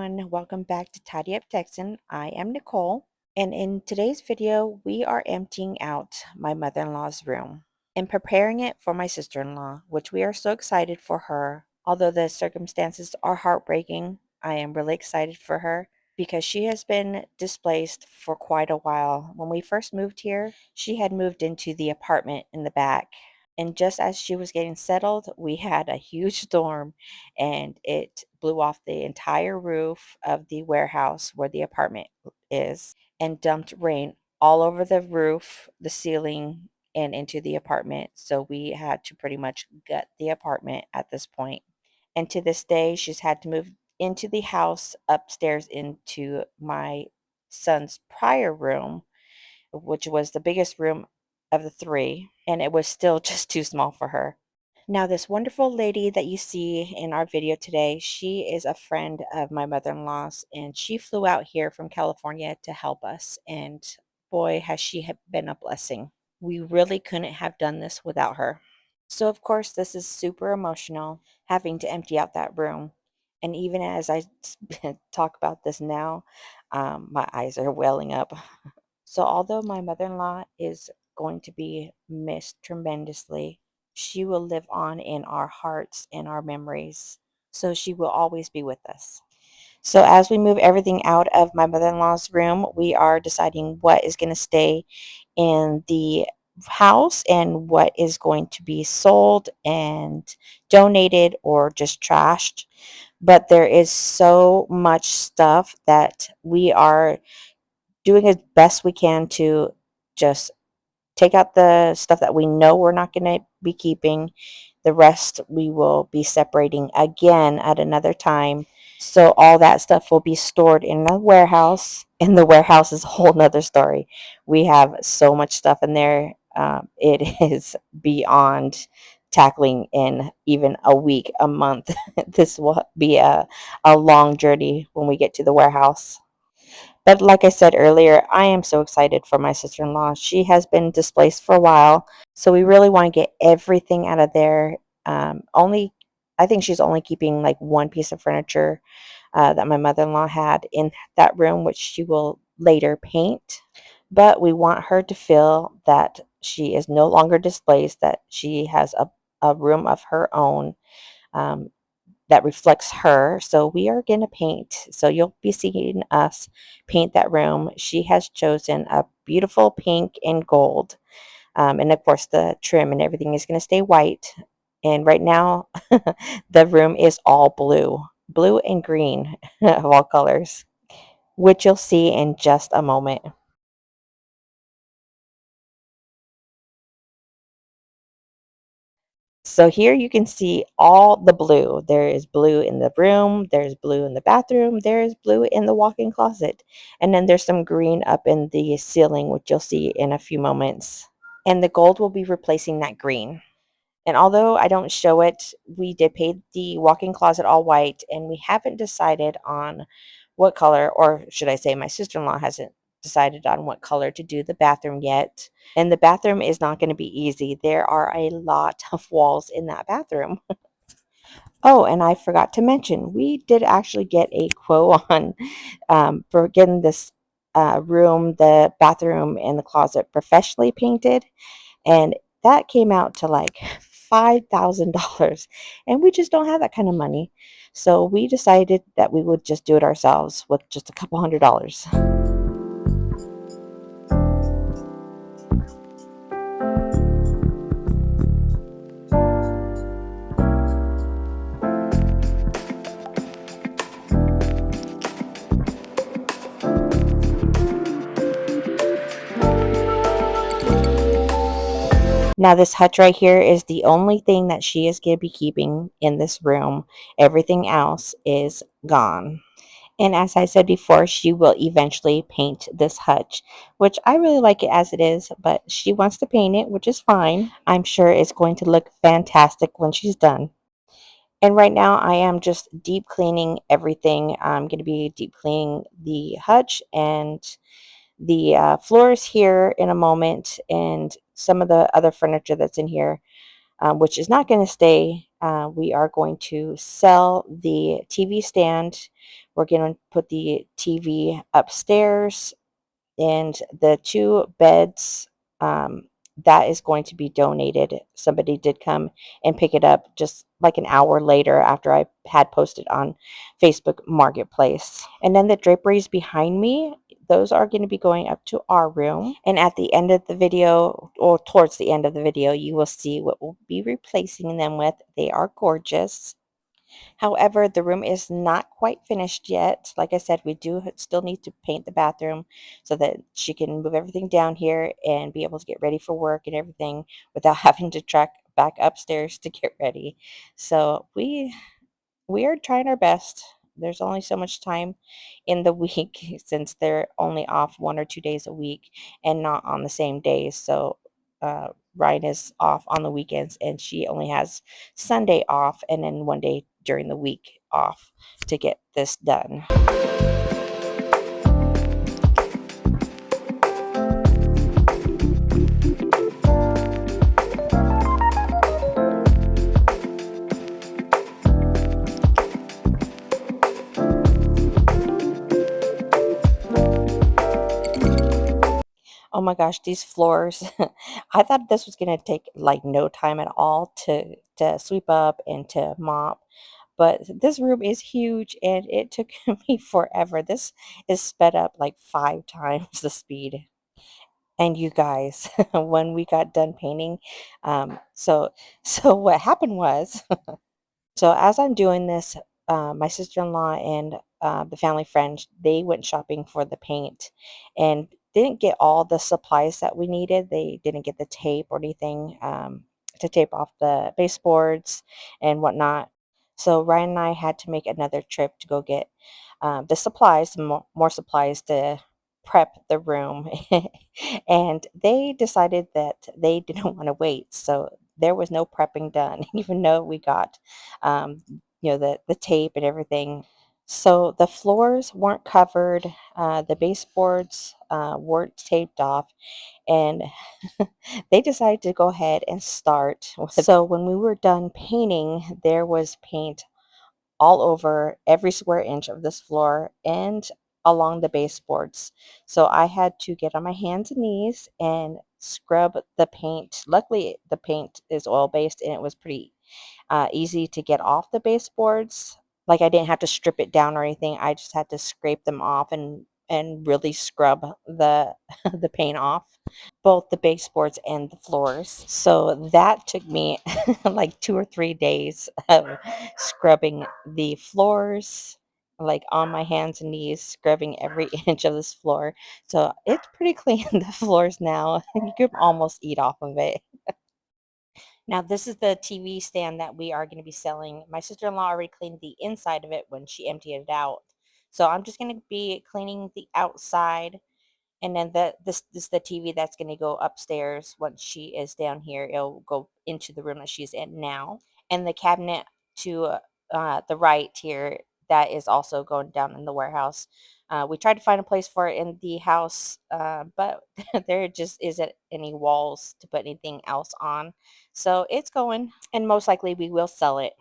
everyone, welcome back to Tidy Up Texan. I am Nicole, and in today's video, we are emptying out my mother-in-law's room and preparing it for my sister-in-law, which we are so excited for her. Although the circumstances are heartbreaking, I am really excited for her because she has been displaced for quite a while. When we first moved here, she had moved into the apartment in the back. And just as she was getting settled, we had a huge storm and it blew off the entire roof of the warehouse where the apartment is and dumped rain all over the roof, the ceiling, and into the apartment. So we had to pretty much gut the apartment at this point. And to this day, she's had to move into the house upstairs into my son's prior room, which was the biggest room of the three, and it was still just too small for her. Now, this wonderful lady that you see in our video today, she is a friend of my mother-in-law's, and she flew out here from California to help us. And boy, has she been a blessing. We really couldn't have done this without her. So, of course, this is super emotional having to empty out that room. And even as I talk about this now, my eyes are welling up. So, although my mother in law is going to be missed tremendously, she will live on in our hearts and our memories. So, she will always be with us. So, as we move everything out of my mother in law's room, we are deciding what is going to stay in the house and what is going to be sold and donated or just trashed. But there is so much stuff that we are doing as best we can to just take out the stuff that we know we're not going to be keeping. The rest we will be separating again at another time. So all that stuff will be stored in the warehouse. And the warehouse is a whole nother story. We have so much stuff in there. It is beyond tackling in even a week, a month. This will be a long journey when we get to the warehouse. But like I said earlier, I am so excited for my sister-in-law. She has been displaced for a while, so we really want to get everything out of there. I think she's only keeping like one piece of furniture that my mother-in-law had in that room, which she will later paint. But we want her to feel that she is no longer displaced, that she has a room of her own. Um, that reflects her. So we are going to paint. So you'll be seeing us paint that room. She has chosen a beautiful pink and gold. And of course, the trim and everything is going to stay white. And right now, the room is all blue and green of all colors, which you'll see in just a moment. So here you can see all the blue. There is blue in the room, there's blue in the bathroom, there is blue in the walk-in closet. And then there's some green up in the ceiling, which you'll see in a few moments. And the gold will be replacing that green. And although I don't show it, we did paint the walk-in closet all white, and we haven't decided on what color, or should I say my sister-in-law hasn't decided on what color to do the bathroom yet. And the bathroom is not going to be easy. There are a lot of walls in that bathroom. Oh, and I forgot to mention, we did actually get a quote on for getting this room, the bathroom, and the closet professionally painted. And that came out to like $5,000. And we just don't have that kind of money. So we decided that we would just do it ourselves with just a couple $100s. Now, this hutch right here is the only thing that she is going to be keeping in this room. Everything else is gone. And as I said before, she will eventually paint this hutch, which I really like it as it is, but she wants to paint it, which is fine. I'm sure it's going to look fantastic when she's done. And right now, I am just deep cleaning everything. I'm going to be deep cleaning the hutch and the floors here in a moment, and some of the other furniture that's in here, which is not going to stay We are going to sell the TV stand. We're going to put the TV upstairs, and the 2 beds, um, that is going to be donated. Somebody did come and pick it up just like an hour later after I had posted on Facebook Marketplace. And then the draperies behind me, those are going to be going up to our room. And at the end of the video, or towards the end of the video, you will see what we'll be replacing them with. They are gorgeous. However, the room is not quite finished yet. Like I said, we do still need to paint the bathroom so that she can move everything down here and be able to get ready for work and everything without having to track back upstairs to get ready. So we are trying our best. There's only so much time in the week since they're only off 1 or 2 days a week and not on the same days. So Ryan is off on the weekends and she only has Sunday off and then 1 day during the week off to get this done. Oh my gosh, these floors. I thought this was going to take like no time at all to sweep up and to mop. But this room is huge and it took me forever. This is sped up like 5 times the speed. And you guys, when we got done painting, so so what happened was, so as I'm doing this, my sister-in-law and the family friend, they went shopping for the paint and didn't get all the supplies that we needed. They didn't get the tape or anything to tape off the baseboards and whatnot. So Ryan and I had to make another trip to go get the supplies, more supplies to prep the room. And they decided that they didn't want to wait. So there was no prepping done, even though we got um, the tape and everything. So the floors weren't covered, the baseboards weren't taped off, and they decided to go ahead and start. So when we were done painting, there was paint all over every square inch of this floor and along the baseboards. So I had to get on my hands and knees and scrub the paint. Luckily, the paint is oil based and it was pretty easy to get off the baseboards. Like I didn't have to strip it down or anything. I just had to scrape them off and really scrub the the paint off, both the baseboards and the floors. So that took me like 2 or 3 days of scrubbing the floors, like on my hands and knees, scrubbing every inch of this floor. So it's pretty clean, the floors now. You could almost eat off of it. Now, this is the TV stand that we are going to be selling. My sister-in-law already cleaned the inside of it when she emptied it out. So I'm just going to be cleaning the outside, and then this is the TV that's going to go upstairs once she is down here. It'll go into the room that she's in now. And the cabinet to the right here, that is also going down in the warehouse. We tried to find a place for it in the house, but there just isn't any walls to put anything else on. So it's going, and most likely we will sell it.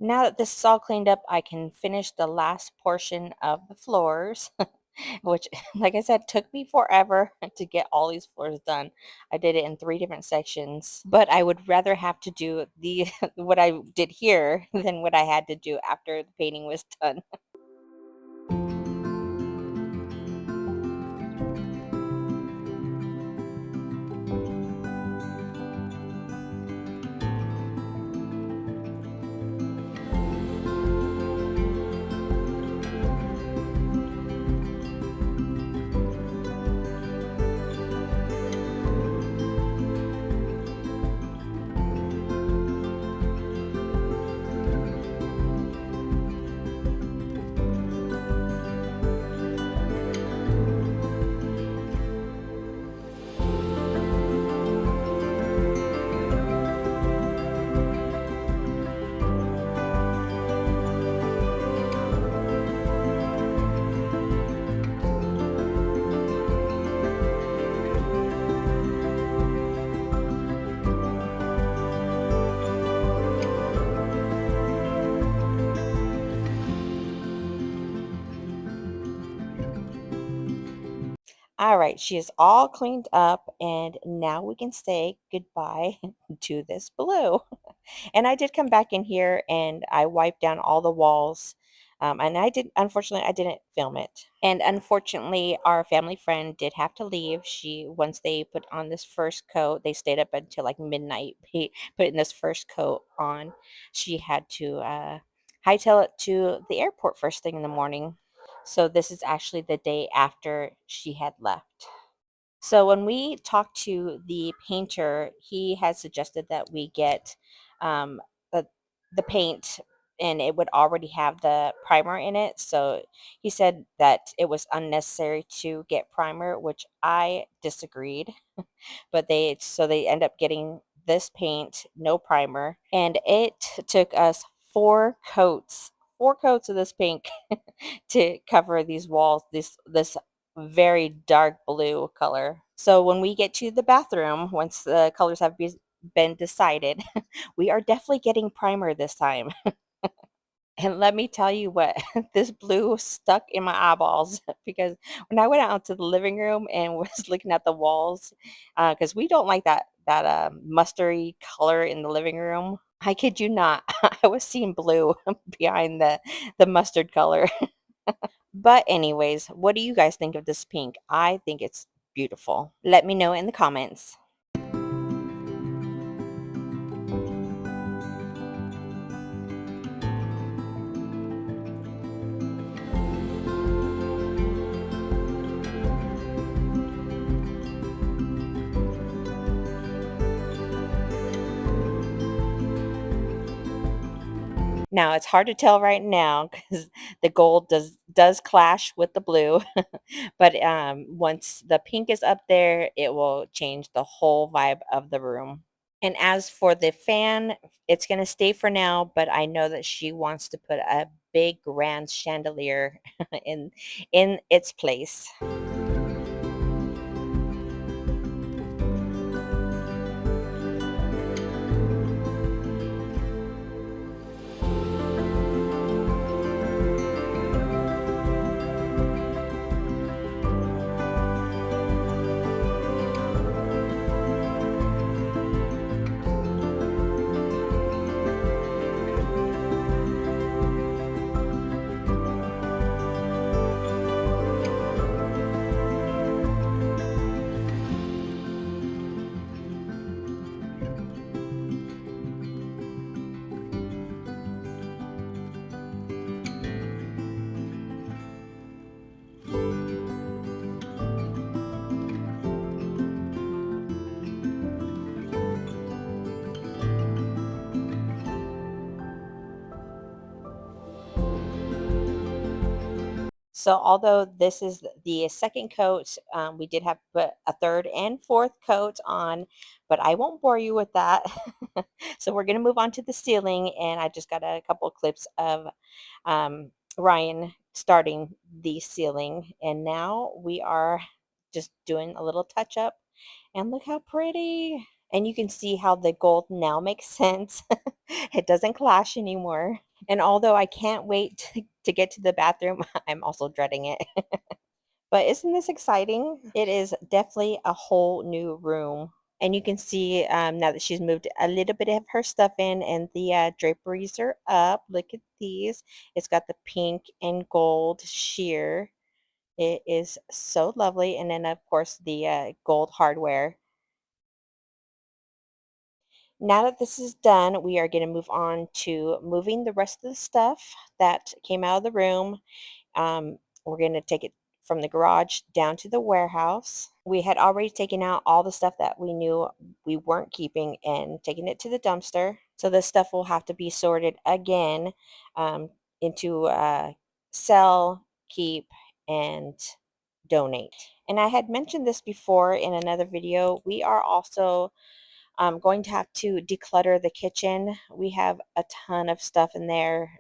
Now that this is all cleaned up, I can finish the last portion of the floors, which, like I said, took me forever to get all these floors done. I did it in 3 different sections, but I would rather have to do the what I did here than what I had to do after the painting was done. All right, she is all cleaned up, and now we can say goodbye to this blue. And I did come back in here and I wiped down all the walls. And unfortunately, I didn't film it. And unfortunately, our family friend did have to leave. Once they put on this first coat, they stayed up until like midnight, putting this first coat on. She had to hightail it to the airport first thing in the morning. So this is actually the day after she had left. So when we talked to the painter, he had suggested that we get um, the the paint, and it would already have the primer in it. So he said that it was unnecessary to get primer, which I disagreed. But they end up getting this paint, no primer, and it took us four coats of this pink to cover these walls, this very dark blue color. So when we get to the bathroom, once the colors have been decided, we are definitely getting primer this time. And let me tell you what, this blue stuck in my eyeballs because when I went out to the living room and was looking at the walls, because we don't like that mustardy color in the living room. I kid you not, I was seeing blue behind the mustard color. But anyways, what do you guys think of this pink? I think it's beautiful. Let me know in the comments. Now it's hard to tell right now because the gold does clash with the blue, but once the pink is up there, it will change the whole vibe of the room. And as for the fan, it's gonna stay for now, but I know that she wants to put a big grand chandelier in its place. So although this is the second coat, we did have to put a third and fourth coat on, but I won't bore you with that. So we're going to move on to the ceiling, and I just got a couple of clips of Ryan starting the ceiling, and now we are just doing a little touch up, and look how pretty. And you can see how the gold now makes sense. It doesn't clash anymore. And although I can't wait to get to the bathroom, I'm also dreading it. But isn't this exciting? It is definitely a whole new room. And you can see now that she's moved a little bit of her stuff in, and the draperies are up. Look at these. It's got the pink and gold sheer. It is so lovely. And then, of course, the gold hardware. Now that this is done, we are going to move on to moving the rest of the stuff that came out of the room. We're going to take it from the garage down to the warehouse. We had already taken out all the stuff that we knew we weren't keeping and taken it to the dumpster. So this stuff will have to be sorted again um, into sell, keep, and donate. And I had mentioned this before in another video. We are also going to have to declutter the kitchen. We have a ton of stuff in there,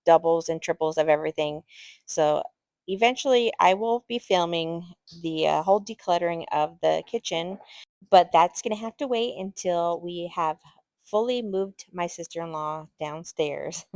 doubles and triples of everything. So eventually I will be filming the whole decluttering of the kitchen, but that's going to have to wait until we have fully moved my sister-in-law downstairs.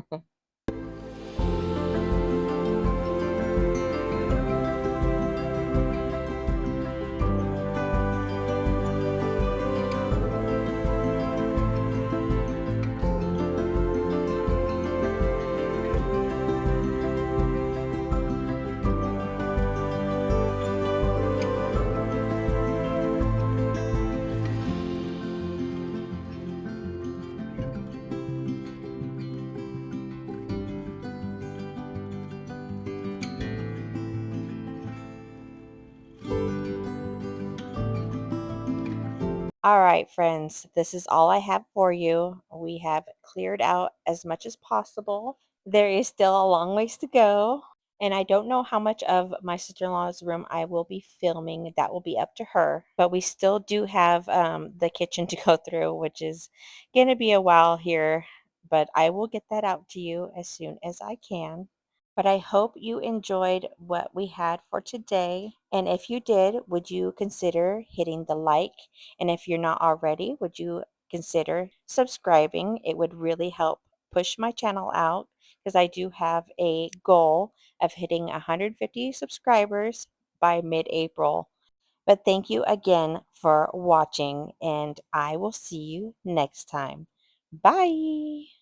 All right, friends, this is all I have for you. We have cleared out as much as possible. There is still a long ways to go. And I don't know how much of my sister in law's room I will be filming. That will be up to her. But we still do have the kitchen to go through, which is going to be a while here. But I will get that out to you as soon as I can. But I hope you enjoyed what we had for today. And if you did, would you consider hitting the like? And if you're not already, would you consider subscribing? It would really help push my channel out because I do have a goal of hitting 150 subscribers by mid-April. But thank you again for watching, and I will see you next time. Bye.